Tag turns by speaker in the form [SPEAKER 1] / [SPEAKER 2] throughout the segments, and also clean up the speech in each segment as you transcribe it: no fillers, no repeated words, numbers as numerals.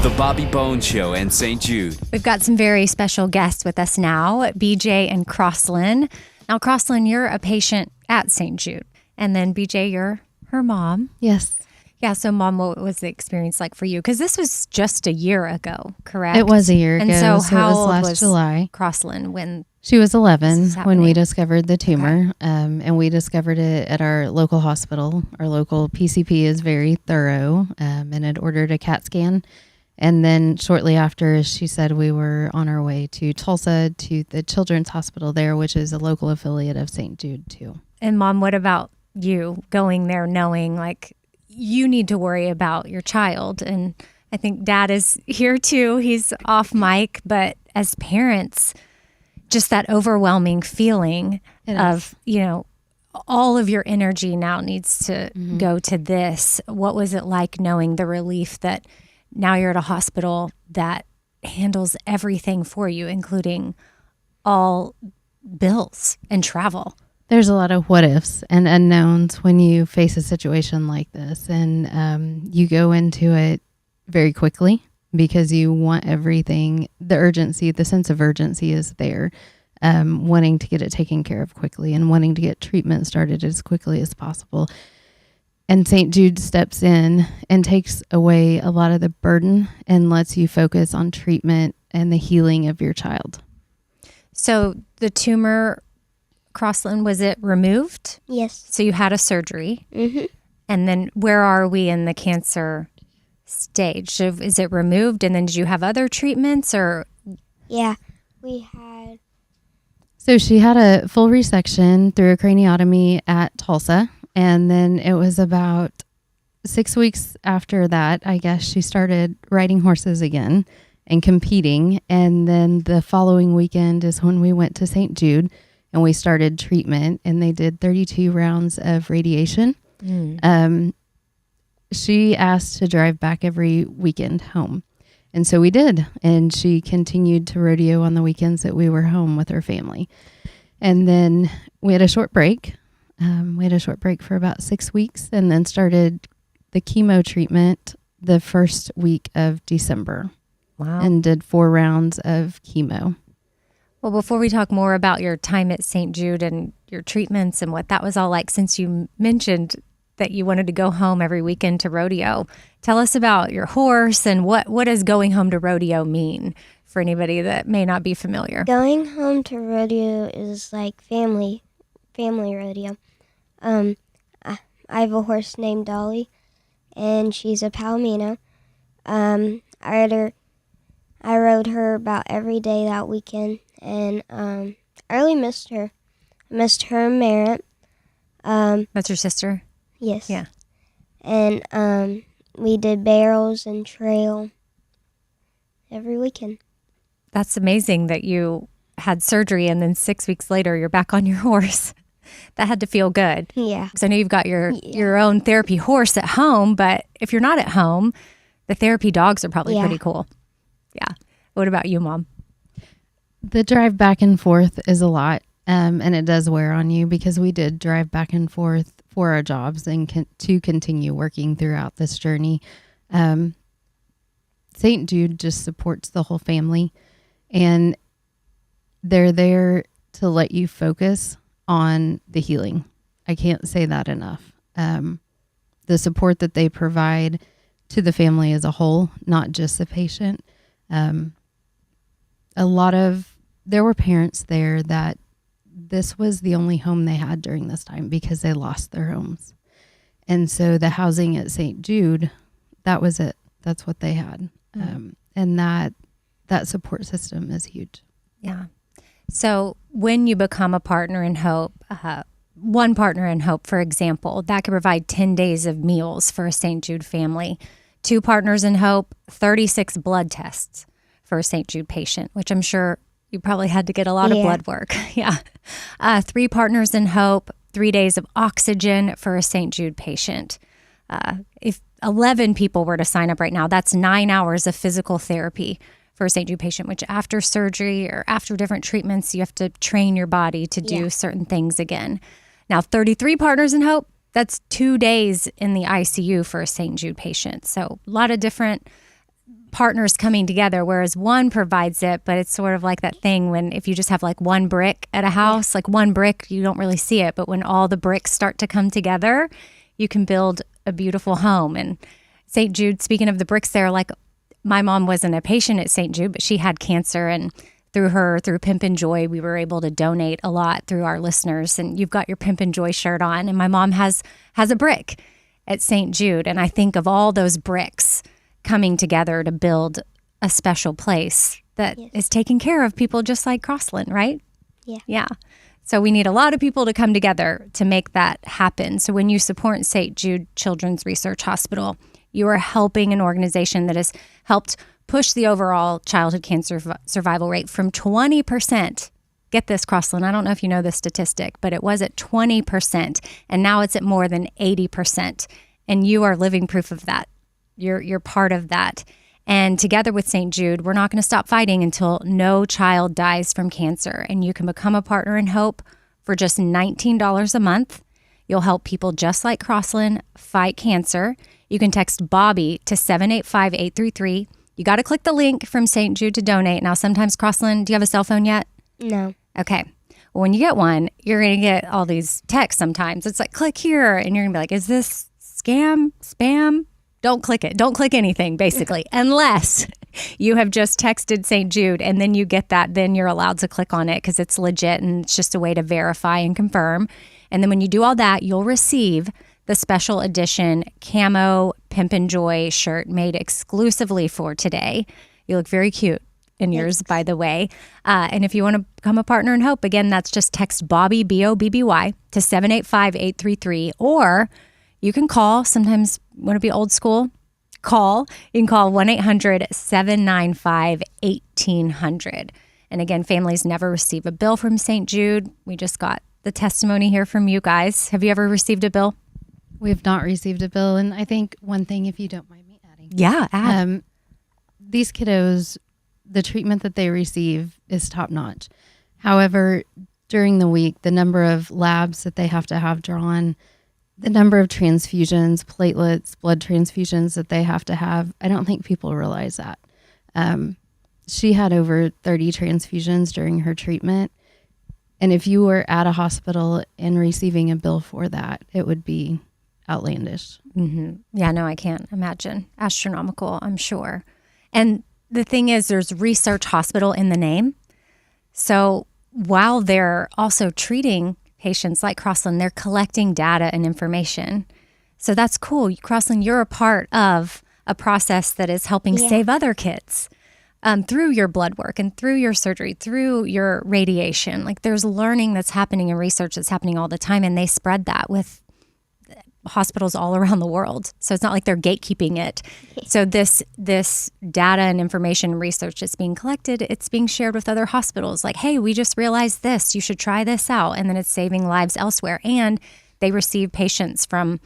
[SPEAKER 1] The Bobby Bones Show and St. Jude.
[SPEAKER 2] We've got some very special guests with us now, BJ and Crosslyn. Now, Crosslyn, you're a patient at St. Jude. And then, BJ, you're her mom.
[SPEAKER 3] Yes.
[SPEAKER 2] Yeah, so Mom, what was the experience like for you? Because this was just a year ago, correct?
[SPEAKER 3] It was a year ago.
[SPEAKER 2] And so how
[SPEAKER 3] it was
[SPEAKER 2] old
[SPEAKER 3] last July.
[SPEAKER 2] Crosslyn when
[SPEAKER 3] She was 11 when we
[SPEAKER 2] happening?
[SPEAKER 3] discovered the tumor, and we discovered it at our local hospital. Our local PCP is very thorough and had ordered a CAT scan. And then shortly after, she said we were on our way to Tulsa to the Children's Hospital there, which is a local affiliate of St. Jude too.
[SPEAKER 2] And Mom, what about you going there knowing like you need to worry about your child? And I think Dad is here too. He's off mic, but as parents, just that overwhelming feeling of, you know, all of your energy now needs to go to this. What was it like knowing the relief that now you're at a hospital that handles everything for you, including all bills and travel?
[SPEAKER 3] There's a lot of what ifs and unknowns when you face a situation like this, and you go into it very quickly because you want everything. The urgency, the sense of urgency is there, wanting to get it taken care of quickly and wanting to get treatment started as quickly as possible. And St. Jude steps in and takes away a lot of the burden and lets you focus on treatment and the healing of your child.
[SPEAKER 2] So the tumor, Crosslyn, was it removed?
[SPEAKER 4] Yes.
[SPEAKER 2] So you had a surgery.
[SPEAKER 4] Mm-hmm.
[SPEAKER 2] And then where are we in the cancer stage? So is it removed? And then did you have other treatments or?
[SPEAKER 4] Yeah, we had.
[SPEAKER 3] So she had a full resection through a craniotomy at Tulsa. And then it was about 6 weeks after that, I guess, she started riding horses again and competing. And then the following weekend is when we went to St. Jude and we started treatment, and they did 32 rounds of radiation. She asked to drive back every weekend home. And so we did. And she continued to rodeo on the weekends that we were home with her family. And then we had a short break. We had a short break for about 6 weeks and then started the chemo treatment the first week of December.
[SPEAKER 2] Wow.
[SPEAKER 3] And did 4 rounds of chemo.
[SPEAKER 2] Well, before we talk more about your time at St. Jude and your treatments and what that was all like, since you mentioned that you wanted to go home every weekend to rodeo, tell us about your horse and what does going home to rodeo mean for anybody that may not be familiar?
[SPEAKER 4] Going home to rodeo is like family rodeo. I have a horse named Dolly, and she's a Palomino. I rode her about every day that weekend, and I really missed her. I missed her and Merritt.
[SPEAKER 2] That's your sister?
[SPEAKER 4] Yes.
[SPEAKER 2] Yeah.
[SPEAKER 4] And we did barrels and trail every weekend.
[SPEAKER 2] That's amazing that you had surgery and then 6 weeks later you're back on your horse. That had to feel good.
[SPEAKER 4] Yeah.
[SPEAKER 2] Because I know you've got your own therapy horse at home, but if you're not at home, the therapy dogs are probably pretty cool. Yeah. What about you, Mom?
[SPEAKER 3] The drive back and forth is a lot, and it does wear on you because we did drive back and forth for our jobs and to continue working throughout this journey. St. Jude just supports the whole family, and they're there to let you focus on the healing. I can't say that enough. The support that they provide to the family as a whole, not just the patient. There were parents there that this was the only home they had during this time because they lost their homes. And so the housing at St. Jude, that was it. That's what they had. And that support system is huge.
[SPEAKER 2] Yeah. So when you become a partner in hope, one partner in hope, for example, that could provide 10 days of meals for a St. Jude family. 2 partners in hope, 36 blood tests for a St. Jude patient, which I'm sure you probably had to get a lot of blood work. Yeah. 3 partners in hope, 3 days of oxygen for a St. Jude patient. If 11 people were to sign up right now, that's 9 hours of physical therapy for a St. Jude patient, which after surgery or after different treatments, you have to train your body to do certain things again. Now, 33 partners in hope, that's 2 days in the ICU for a St. Jude patient. So a lot of different partners coming together, whereas one provides it, but it's sort of like that thing when if you just have like one brick at a house, like one brick, you don't really see it. But when all the bricks start to come together, you can build a beautiful home. And St. Jude, speaking of the bricks there, like my mom wasn't a patient at St. Jude, but she had cancer, and through Pimp and Joy, we were able to donate a lot through our listeners. And you've got your Pimp and Joy shirt on, and my mom has a brick at St. Jude. And I think of all those bricks coming together to build a special place that is taking care of people just like Crosslyn, right?
[SPEAKER 4] Yeah.
[SPEAKER 2] Yeah. So we need a lot of people to come together to make that happen. So when you support St. Jude Children's Research Hospital, you are helping an organization that has helped push the overall childhood cancer survival rate from 20%. Get this, Crosslyn, I don't know if you know this statistic, but it was at 20%, and now it's at more than 80%. And you are living proof of that. You're part of that. And together with St. Jude, we're not going to stop fighting until no child dies from cancer. And you can become a partner in hope for just $19 a month. You'll help people just like Crosslyn fight cancer. You can text Bobby to 785-833. You got to click the link from St. Jude to donate. Now, sometimes, Crosslyn, do you have a cell phone yet?
[SPEAKER 4] No.
[SPEAKER 2] Okay. Well, when you get one, you're going to get all these texts sometimes. It's like, click here. And you're going to be like, is this scam, spam? Don't click it. Don't click anything, basically, unless you have just texted St. Jude and then you get that, then you're allowed to click on it because it's legit and it's just a way to verify and confirm. And then when you do all that, you'll receive the special edition camo Pimp and Joy shirt made exclusively for today. You look very cute in yours, by the way. And if you want to become a partner in hope, again, that's just text Bobby, B-O-B-B-Y, to 785-833, or you can call. Sometimes you want to be old school, call. You can call 1-800-795-1800. And again, families never receive a bill from St. Jude. We just got the testimony here from you guys. Have you ever received a bill?
[SPEAKER 3] We have not received a bill. And I think one thing, if you don't mind me adding.
[SPEAKER 2] Yeah, add.
[SPEAKER 3] These kiddos, the treatment that they receive is top notch. However, during the week, the number of labs that they have to have drawn, the number of transfusions, platelets, blood transfusions that they have to have, I don't think people realize that. She had over 30 transfusions during her treatment. And if you were at a hospital and receiving a bill for that, it would be outlandish.
[SPEAKER 2] Mm-hmm. Yeah, no, I can't imagine. Astronomical, I'm sure. And the thing is, there's research hospital in the name. So while they're also treating patients like Crosslyn, they're collecting data and information. So that's cool. Crosslyn, you're a part of a process that is helping save other kids through your blood work and through your surgery, through your radiation. Like there's learning that's happening and research that's happening all the time, and they spread that with hospitals all around the world. So it's not like they're gatekeeping it. So this data and information research is being collected. It's being shared with other hospitals. Like, hey, we just realized this. You should try this out. And then it's saving lives elsewhere. And they receive patients from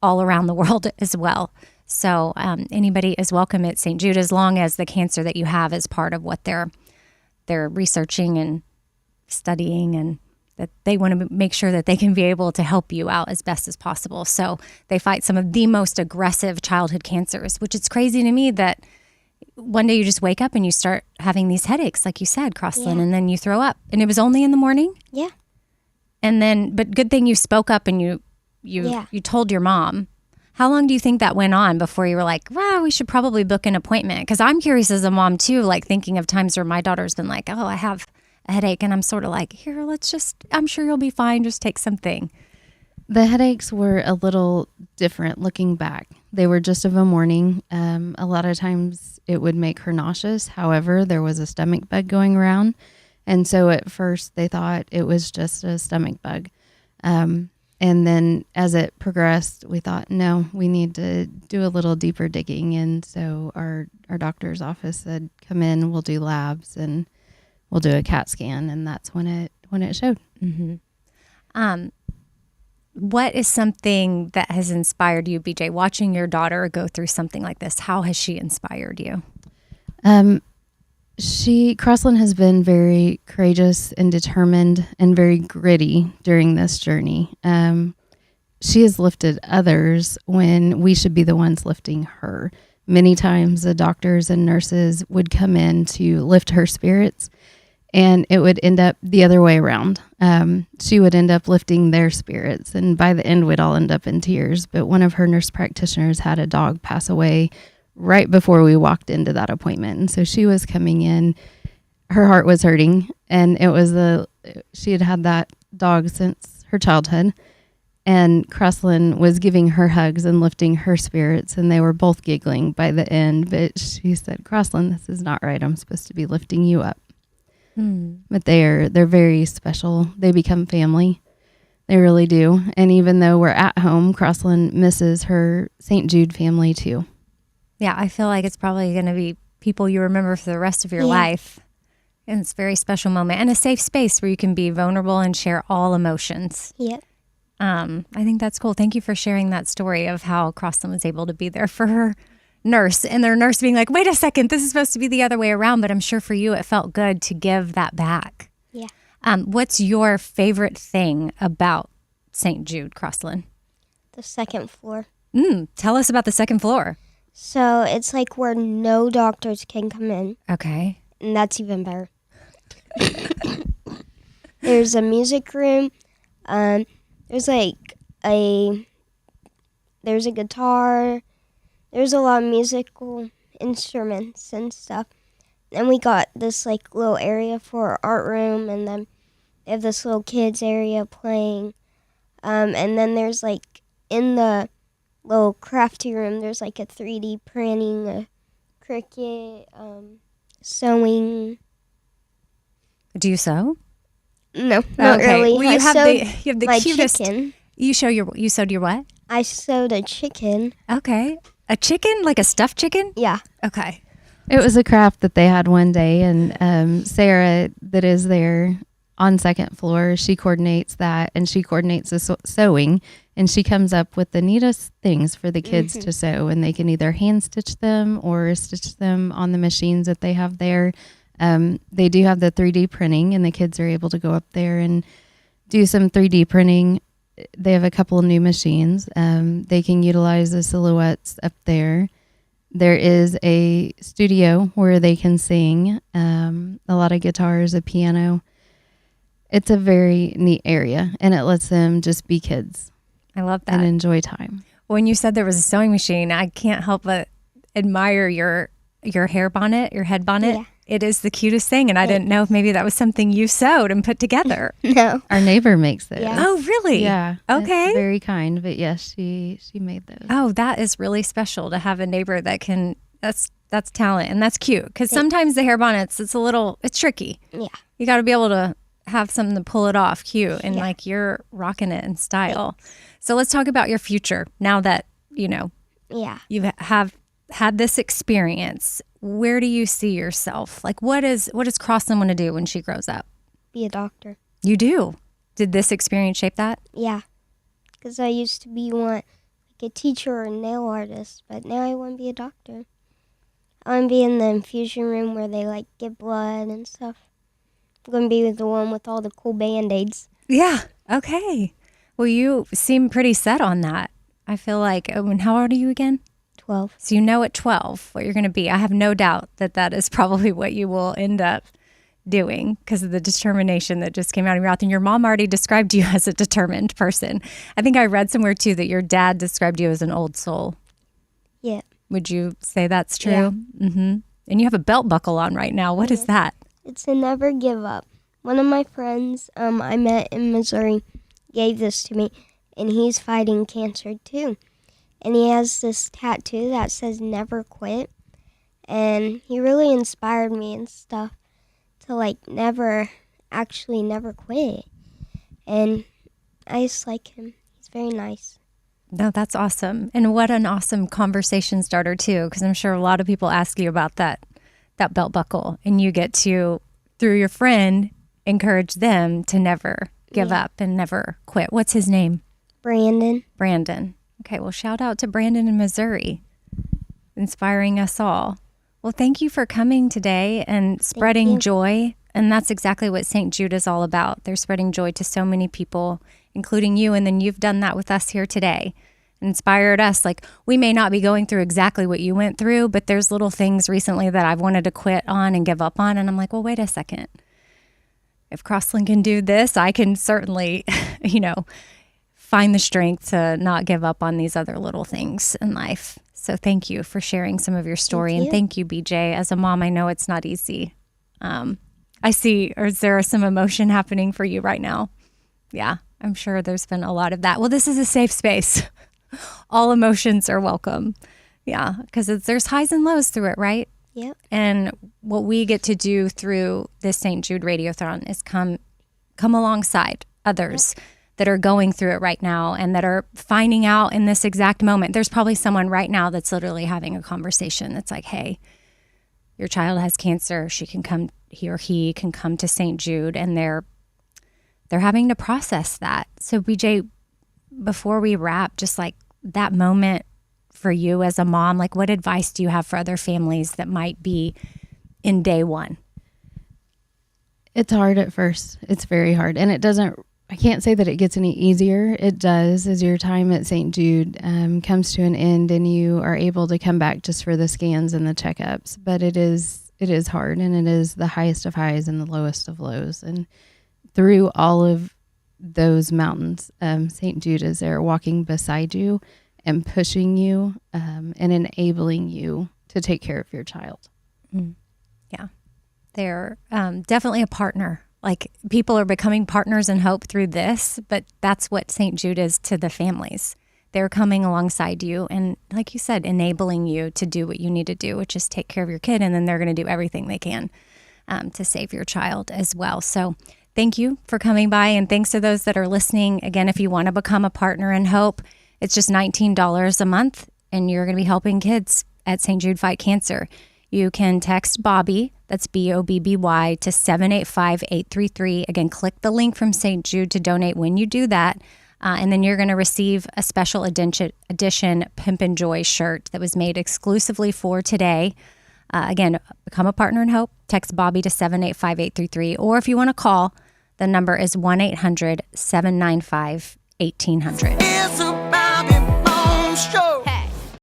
[SPEAKER 2] all around the world as well. So anybody is welcome at St. Jude as long as the cancer that you have is part of what they're researching and studying, and that they want to make sure that they can be able to help you out as best as possible. So they fight some of the most aggressive childhood cancers, which is crazy to me that one day you just wake up and you start having these headaches, like you said, Crosslyn, and then you throw up. And it was only in the morning?
[SPEAKER 4] Yeah.
[SPEAKER 2] And then, but good thing you spoke up and you told your mom. How long do you think that went on before you were like, wow, we should probably book an appointment? Because I'm curious as a mom too, like thinking of times where my daughter's been like, oh, I have a headache, and I'm sort of like, here, I'm sure you'll be fine, just take something.
[SPEAKER 3] The headaches were a little different looking back. They were just of a morning. A lot of times it would make her nauseous. However, there was a stomach bug going around. And so at first they thought it was just a stomach bug. And then as it progressed, we thought, no, we need to do a little deeper digging. And so our doctor's office said, come in, we'll do labs, and we'll do a CAT scan. And that's when it showed.
[SPEAKER 2] Mm-hmm. What is something that has inspired you, BJ, watching your daughter go through something like this? How has she inspired you?
[SPEAKER 3] Crosslyn has been very courageous and determined and very gritty during this journey. She has lifted others when we should be the ones lifting her. Many times the doctors and nurses would come in to lift her spirits, and it would end up the other way around. She would end up lifting their spirits, and by the end, we'd all end up in tears. But one of her nurse practitioners had a dog pass away right before we walked into that appointment. And so she was coming in, her heart was hurting, and she had had that dog since her childhood. And Crosslyn was giving her hugs and lifting her spirits, and they were both giggling by the end. But she said, "Crosslyn, this is not right. I'm supposed to be lifting you up." But they're very special. They become family. They really do. And even though we're at home, Crosslyn misses her St. Jude family too.
[SPEAKER 2] Yeah, I feel like it's probably going to be people you remember for the rest of your life. And it's a very special moment and a safe space where you can be vulnerable and share all emotions.
[SPEAKER 4] Yep.
[SPEAKER 2] I think that's cool. Thank you for sharing that story of how Crosslyn was able to be there for her nurse, and their nurse being like, wait a second, this is supposed to be the other way around. But I'm sure for you, it felt good to give that back.
[SPEAKER 4] Yeah.
[SPEAKER 2] What's your favorite thing about St. Jude, Crosslyn?
[SPEAKER 4] The second floor.
[SPEAKER 2] Tell us about the second floor.
[SPEAKER 4] So it's like where no doctors can come in.
[SPEAKER 2] Okay.
[SPEAKER 4] And that's even better. There's a music room. There's a guitar. There's a lot of musical instruments and stuff. And we got this like little area for our art room, and then they have this little kids area playing. And then there's like in the little crafty room, there's like a 3D printing, a Cricut, sewing.
[SPEAKER 2] Do you sew?
[SPEAKER 4] No, not really.
[SPEAKER 2] Well, you have the
[SPEAKER 4] my
[SPEAKER 2] cutest.
[SPEAKER 4] chicken.
[SPEAKER 2] You sewed your what?
[SPEAKER 4] I sewed a chicken.
[SPEAKER 2] Okay. A chicken? Like a stuffed chicken?
[SPEAKER 4] Yeah.
[SPEAKER 2] Okay.
[SPEAKER 3] It was a craft that they had one day, and Sarah, that is there on second floor, she coordinates that, and she coordinates the sewing, and she comes up with the neatest things for the kids to sew, and they can either hand stitch them or stitch them on the machines that they have there. They do have the 3D printing, and the kids are able to go up there and do some 3D printing. They have a couple of new machines. They can utilize the silhouettes up there. There is a studio where they can sing, a lot of guitars, a piano. It's a very neat area, and it lets them just be kids.
[SPEAKER 2] I love that.
[SPEAKER 3] And enjoy time.
[SPEAKER 2] When you said there was a sewing machine, I can't help but admire your hair bonnet, your head bonnet.
[SPEAKER 4] Yeah.
[SPEAKER 2] It is the cutest thing, and I didn't know if maybe that was something you sewed and put together.
[SPEAKER 4] No.
[SPEAKER 3] Our neighbor makes it.
[SPEAKER 4] Yeah.
[SPEAKER 2] Oh, really?
[SPEAKER 3] Yeah.
[SPEAKER 2] Okay.
[SPEAKER 3] It's very kind, but yes, she made those.
[SPEAKER 2] Oh, that is really special to have a neighbor that can. That's talent, and that's cute. Because sometimes the hair bonnets, it's tricky.
[SPEAKER 4] Yeah.
[SPEAKER 2] You got to be able to have something to pull it off cute, and like you're rocking it in style. So let's talk about your future now that
[SPEAKER 4] Yeah.
[SPEAKER 2] you have had this experience. Where do you see yourself? Like, what does Crosslyn want to do when she grows up?
[SPEAKER 4] Be a doctor.
[SPEAKER 2] You do. Did this experience shape that?
[SPEAKER 4] Yeah. Because I used to be like a teacher or a nail artist, but now I want to be a doctor. I want to be in the infusion room where they like get blood and stuff. I'm going to be the one with all the cool Band-Aids.
[SPEAKER 2] Yeah. Okay. Well, you seem pretty set on that. I feel like, and how old are you again?
[SPEAKER 4] 12.
[SPEAKER 2] So you know at 12 what you're going to be. I have no doubt that is probably what you will end up doing because of the determination that just came out of your mouth. And your mom already described you as a determined person. I think I read somewhere too that your dad described you as an old soul.
[SPEAKER 4] Yeah.
[SPEAKER 2] Would you say that's true?
[SPEAKER 4] Yeah.
[SPEAKER 2] Mm-hmm. And you have a belt buckle on right now. What is that?
[SPEAKER 4] It's a never give up. One of my friends I met in Missouri gave this to me, and he's fighting cancer too. And he has this tattoo that says never quit. And he really inspired me and stuff to like never quit. And I just like him. He's very nice.
[SPEAKER 2] No, that's awesome. And what an awesome conversation starter too, because I'm sure a lot of people ask you about that belt buckle, and you get to, through your friend, encourage them to never give up and never quit. What's his name? Brandon. Okay, well, shout out to Brandon in Missouri, inspiring us all. Well, thank you for coming today and spreading joy. And that's exactly what St. Jude is all about. They're spreading joy to so many people, including you. And then you've done that with us here today. and inspired us. Like, we may not be going through exactly what you went through, but there's little things recently that I've wanted to quit on and give up on. And I'm like, well, wait a second. If Crosslyn can do this, I can certainly, find the strength to not give up on these other little things in life. So thank you for sharing some of your story. And thank you, BJ. As a mom, I know it's not easy. I see, or is there some emotion happening for you right now? Yeah, I'm sure there's been a lot of that. Well, this is a safe space. All emotions are welcome. Yeah, because there's highs and lows through it, right?
[SPEAKER 4] Yep.
[SPEAKER 2] And what we get to do through this St. Jude Radiothon is come alongside others that are going through it right now and that are finding out in this exact moment. There's probably someone right now that's literally having a conversation that's like, hey, your child has cancer. He or he can come to St. Jude, and they're having to process that. So BJ, before we wrap, just like that moment for you as a mom, like what advice do you have for other families that might be in day one?
[SPEAKER 3] It's hard at first. It's very hard. And I can't say that it gets any easier. It does as your time at St. Jude comes to an end and you are able to come back just for the scans and the checkups. But it is hard, and it is the highest of highs and the lowest of lows. And through all of those mountains, St. Jude is there walking beside you and pushing you and enabling you to take care of your child.
[SPEAKER 2] Yeah. They're definitely a partner. Like, people are becoming partners in hope through this, but that's what St. Jude is to the families. They're coming alongside you and, like you said, enabling you to do what you need to do, which is take care of your kid, and then they're going to do everything they can to save your child as well. So thank you for coming by, and thanks to those that are listening. Again, if you want to become a partner in hope, it's just $19 a month, and you're going to be helping kids at St. Jude fight cancer. You can text Bobby, that's BOBBY, to 785-833. Again, click the link from St. Jude to donate when you do that. And then you're going to receive a special edition Pimp and Joy shirt that was made exclusively for today. Again, become a partner in hope. Text Bobby to 785-833. Or if you want to call, the number is 1-800-795-1800.